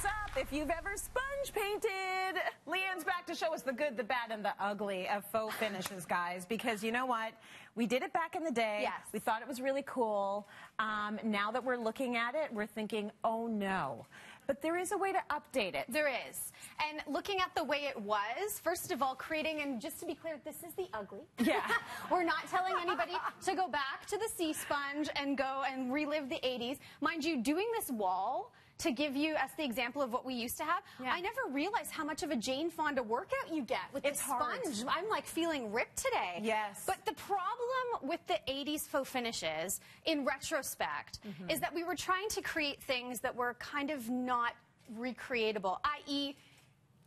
Hands up if you've ever sponge painted. Leigh-Ann's back to show us the good, the bad, and the ugly of faux finishes, guys. Because you know what? We did it back in the day. Yes. We thought it was really cool. Now that we're looking at it, we're thinking, oh no. But there is a way to update it. There is. And looking at the way it was, first of all, creating, and just to be clear, this is the ugly. Yeah. We're not telling anybody to go back to the sea sponge and go and relive the 80s. Mind you, doing this wall, to give you as the example of what we used to have, I never realized how much of a Jane Fonda workout you get with the sponge. I'm like feeling ripped today. Yes. But the problem with the 80s faux finishes, in retrospect, is that we were trying to create things that were kind of not recreatable, i.e.,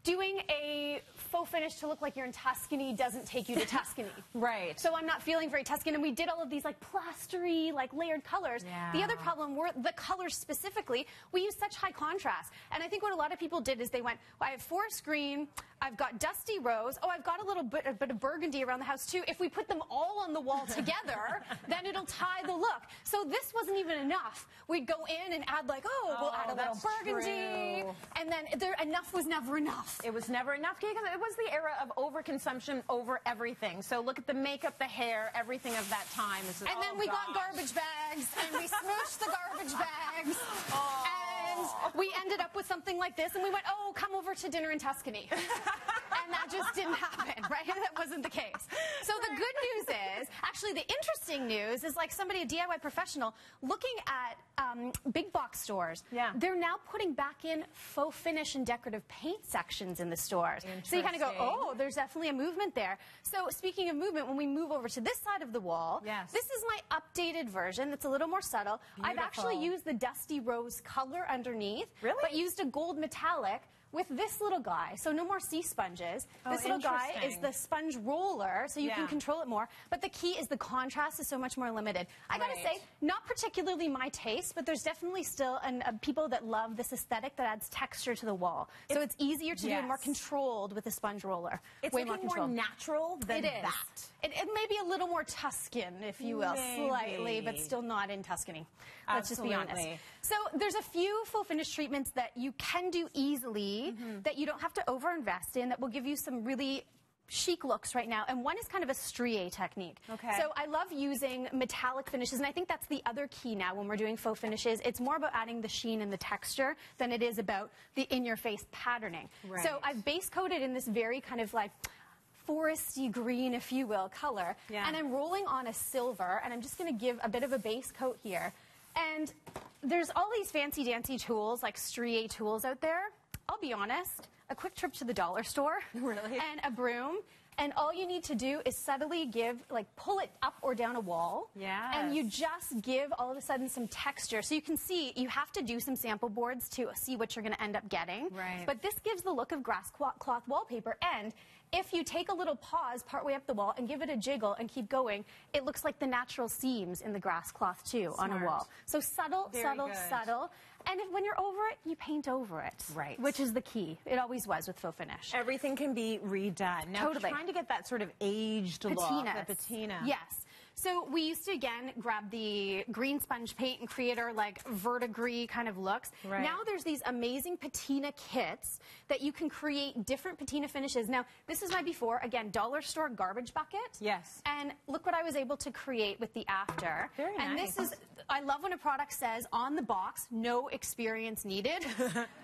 doing a faux finish to look like you're in Tuscany doesn't take you to Tuscany. Right. So I'm not feeling very Tuscan. And we did all of these like plastery, like layered colors. Yeah. The other problem were the colors specifically. We used such high contrast. And I think what a lot of people did is they went, well, I have forest green, I've got dusty rose, oh, I've got a little bit of burgundy around the house too. If we put them all on the wall together, then it'll tie the look. So this wasn't even enough. We'd go in and add like, we'll add a little burgundy. True. And then enough was never enough. It was never enough because it was the era of overconsumption over everything. So look at the makeup, the hair, everything of that time. And then we got garbage bags, and we smooshed the garbage bags, and we ended up with something like this, and we went, oh, come over to dinner in Tuscany. And that just didn't happen, right? That wasn't the case. So the good news is, actually the interesting news is like somebody, a DIY professional, looking at big box stores, they're now putting back in faux finish and decorative paint sections in the stores. So you kind of go, oh, there's definitely a movement there. So speaking of movement, when we move over to this side of the wall, this is my updated version that's a little more subtle. I've actually used the dusty rose color underneath, but used a gold metallic with this little guy, so no more sea sponges. This little guy is the sponge roller, so you can control it more. But the key is the contrast is so much more limited. I gotta say, not particularly my taste, but there's definitely still people that love this aesthetic that adds texture to the wall. So it's easier to do and more controlled with the sponge roller. It's way more controlled. More natural than that. It may be a little more Tuscan, if you will, slightly, but still not in Tuscany. Let's just be honest. So there's a few faux finish treatments that you can do easily, that you don't have to overinvest in, that will give you some really chic looks right now. And one is kind of a stria technique. So I love using metallic finishes, and I think that's the other key now when we're doing faux finishes. It's more about adding the sheen and the texture than it is about the in-your-face patterning. So I've base coated in this very kind of like foresty green, if you will, color. And I'm rolling on a silver, and I'm just going to give a bit of a base coat here. And there's all these fancy dancy tools, like stria tools out there. I'll be honest, a quick trip to the dollar store and a broom. And all you need to do is subtly pull it up or down a wall. And you just give all of a sudden some texture. So you can see, you have to do some sample boards to see what you're going to end up getting. But this gives the look of grass cloth wallpaper. And if you take a little pause partway up the wall and give it a jiggle and keep going, it looks like the natural seams in the grass cloth too on a wall. So subtle, subtle. And when you're over it, you paint over it. Which is the key. It always was with faux finish. Everything can be redone. Now, trying to get that sort of aged look. The patina. Yes. So we used to, again, grab the green sponge paint and create our, like, verdigris kind of looks. Now there's these amazing patina kits that you can create different patina finishes. Now, this is my before. Again, dollar store garbage bucket. And look what I was able to create with the after. Very nice. And this is, I love when a product says on the box, no experience needed.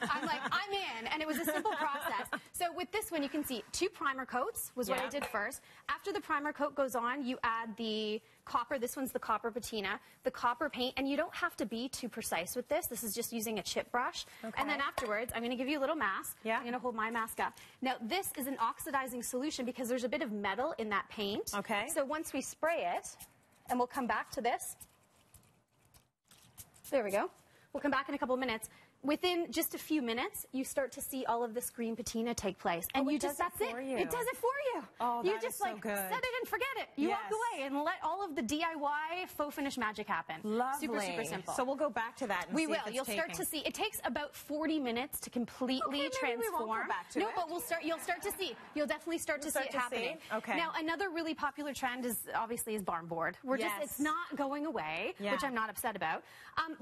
I'm like, I'm in. And it was a simple process. So with this one, you can see 2 primer coats was what I did first. After the primer coat goes on, you add the copper. This one's the copper patina, the copper paint, and you don't have to be too precise with this. This is just using a chip brush. And then afterwards, I'm going to give you a little mask. I'm going to hold my mask up. Now, this is an oxidizing solution because there's a bit of metal in that paint. So once we spray it, and we'll come back to this. There we go. We'll come back in a couple of minutes. Within just a few minutes, you start to see all of this green patina take place. And you just, that's it. It does it for you. Oh, you just like set it and forget it. You walk away and let all of the DIY faux finish magic happen. Lovely. Super, super simple. So we'll go back to that and we see will. if it's You'll start to see. It takes about 40 minutes to completely transform. We won't go back to it. But you'll start to see. You'll definitely start to see it happening. Now, another really popular trend is obviously barn board. It's not going away, which I'm not upset about.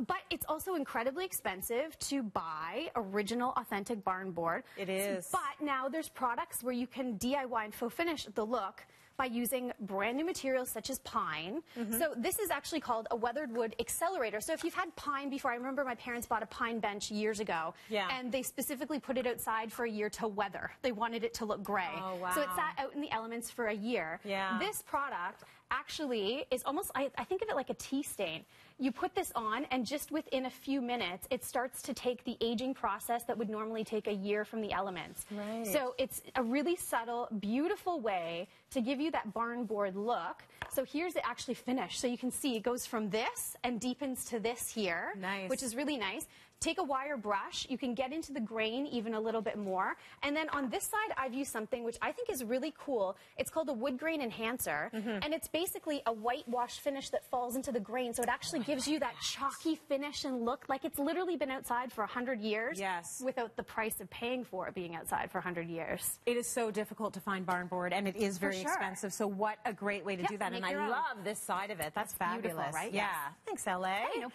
But it's also incredibly expensive to buy original, authentic barn board. It is. But now there's products where you can DIY and faux finish the look by using brand new materials such as pine. So this is actually called a weathered wood accelerator. So if you've had pine before, I remember my parents bought a pine bench years ago, and they specifically put it outside for a year to weather. They wanted it to look gray. Oh, wow. So it sat out in the elements for a year. This product actually is almost, I think of it like a tea stain. You put this on, and just within a few minutes, it starts to take the aging process that would normally take a year from the elements. Right. So it's a really subtle, beautiful way to give you that barn board look. So here's it actually finished. So you can see it goes from this and deepens to this here, which is really nice. Take a wire brush. You can get into the grain even a little bit more. And then on this side, I've used something which I think is really cool. It's called a wood grain enhancer. And it's basically a whitewash finish that falls into the grain. So it actually gives you that chalky finish and look like it's literally been outside for 100 years without the price of paying for it being outside for 100 years. It is so difficult to find barn board, and it is very expensive. So what a great way to do that. And I love this side of it. That's fabulous. Beautiful, right? Yeah. Thanks, LA. Hey, no problem.